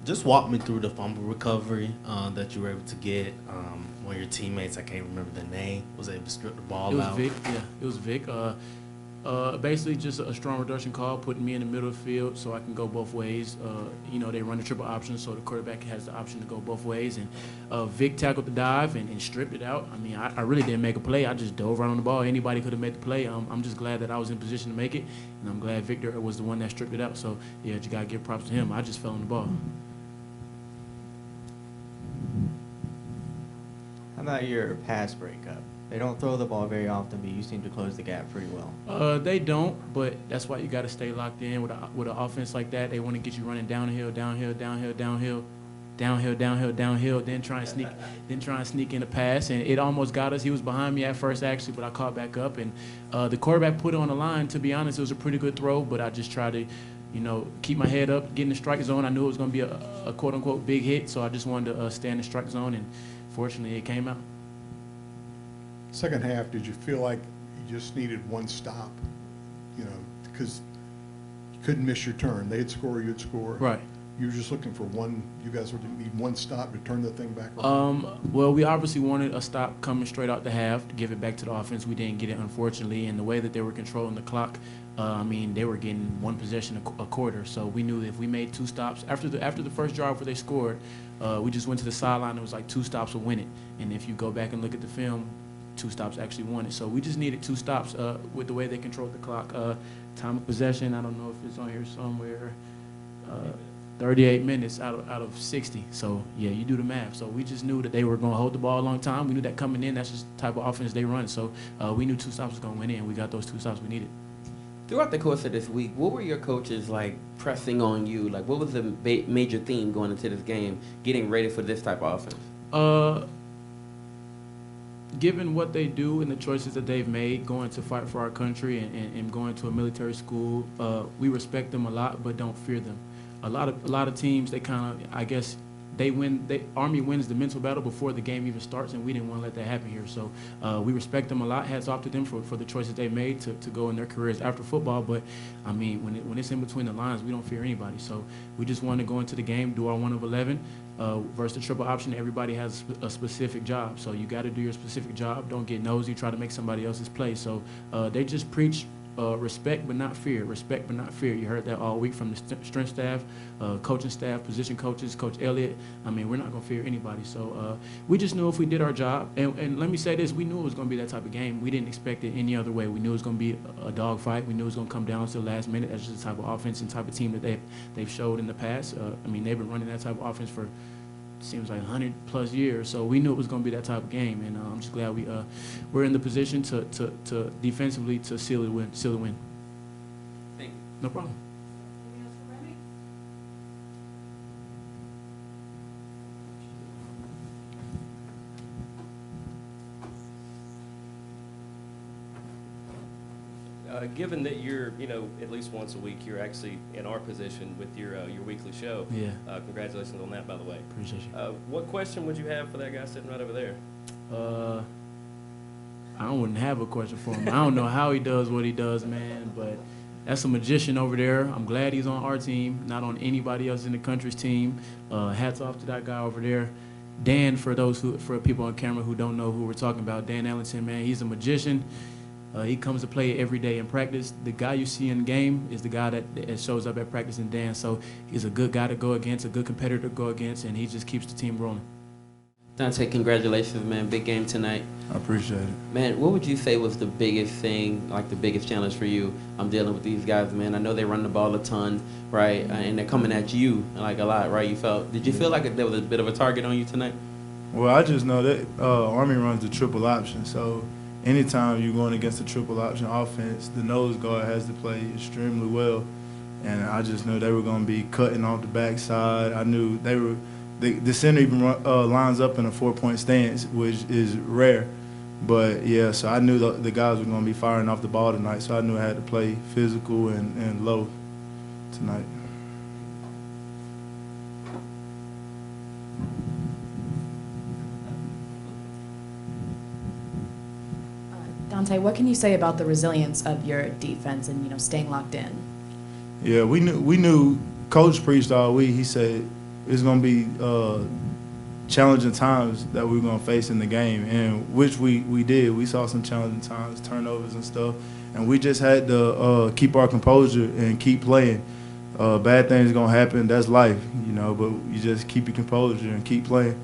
Just walk me through the fumble recovery that you were able to get. One of your teammates, I can't remember the name, was able to strip the ball It was out. Vic. Yeah, it was Vic. Basically just a strong reduction call, putting me in the middle of the field so I can go both ways. They run the triple option, so the quarterback has the option to go both ways. And Vic tackled the dive and stripped it out. I mean, I really didn't make a play. I just dove right on the ball. Anybody could have made the play. I'm just glad that I was in position to make it, and I'm glad Victor was the one that stripped it out. So, yeah, you got to give props to him. I just fell on the ball. How about your pass breakup? They don't throw the ball very often, but you seem to close the gap pretty well. They don't, but that's why you got to stay locked in with an offense like that. They want to get you running downhill, downhill, downhill, downhill, downhill, downhill, downhill. Then try and sneak in a pass, and it almost got us. He was behind me at first actually, but I caught back up, and the quarterback put it on the line. To be honest, it was a pretty good throw, but I just tried to, keep my head up, get in the strike zone. I knew it was going to be a quote unquote big hit, so I just wanted to stay in the strike zone, and fortunately, it came out. Second half, did you feel like you just needed one stop? Because you couldn't miss your turn. They'd score, you'd score. Right. You were just looking for one. You guys would need one stop to turn the thing back around. Well, we obviously wanted a stop coming straight out the half to give it back to the offense. We didn't get it, unfortunately. And the way that they were controlling the clock, they were getting one possession a quarter. So we knew that if we made two stops after the first drive where they scored, we just went to the sideline. It was like two stops would win it. And if you go back and look at the film, two stops actually won it. So we just needed two stops with the way they controlled the clock. Time of possession, I don't know if it's on here somewhere. 38 minutes out of 60. So, yeah, you do the math. So we just knew that they were going to hold the ball a long time. We knew that coming in, that's just the type of offense they run. So we knew two stops was going to win in. We got those two stops we needed. Throughout the course of this week, what were your coaches, pressing on you? What was the major theme going into this game, getting ready for this type of offense? Given what they do and the choices that they've made, going to fight for our country and going to a military school, we respect them a lot, but don't fear them. A lot of teams, they kind of, I guess, they win. Army wins the mental battle before the game even starts, and we didn't want to let that happen here. So we respect them a lot. Hats off to them for the choices they made to go in their careers after football. But I mean, when it's in between the lines, we don't fear anybody. So we just want to go into the game, do our 1 of 11. Versus the triple option, everybody has a specific job. So you got to do your specific job. Don't get nosy, try to make somebody else's play. So they just preach respect but not fear, respect but not fear. You heard that all week from the strength staff, coaching staff, position coaches, Coach Elliott. I mean, we're not going to fear anybody. So we just knew if we did our job, and let me say this, we knew it was going to be that type of game. We didn't expect it any other way. We knew it was going to be a dog fight. We knew it was going to come down to the last minute. That's just the type of offense and type of team that they've showed in the past. They've been running that type of offense for seems like 100+ years, so we knew it was going to be that type of game, and I'm just glad we're in the position to defensively to seal the win. Thank you. No problem. Anything else for Remy? Given that you're, at least once a week, you're actually in our position with your weekly show. Yeah. Congratulations on that, by the way. Appreciate you. What question would you have for that guy sitting right over there? I wouldn't have a question for him. I don't know how he does what he does, man, but that's a magician over there. I'm glad he's on our team, not on anybody else in the country's team. Hats off to that guy over there. Dan, for people on camera who don't know who we're talking about, Dan Ellington, man, he's a magician. He comes to play every day in practice. The guy you see in the game is the guy that shows up at practice and dance. So he's a good guy to go against, a good competitor to go against, and he just keeps the team rolling. Dante, congratulations, man. Big game tonight. I appreciate it. Man, what would you say was the biggest thing, the biggest challenge for you? I'm dealing with these guys, man. I know they run the ball a ton, right? And they're coming at you, a lot, right? Did you feel like there was a bit of a target on you tonight? Well, I just know that Army runs the triple option, so anytime you're going against a triple option offense, the nose guard has to play extremely well. And I just knew they were going to be cutting off the backside. I knew they were the center even lines up in a 4-point stance, which is rare. But, yeah, so I knew the guys were going to be firing off the ball tonight, so I knew I had to play physical and low tonight. Dante, what can you say about the resilience of your defense and staying locked in? Yeah, we knew. Coach preached all week. He said, it's gonna be challenging times that we're gonna face in the game, and which we did. We saw some challenging times, turnovers and stuff, and we just had to keep our composure and keep playing. Bad things gonna happen. That's life, you know. But you just keep your composure and keep playing.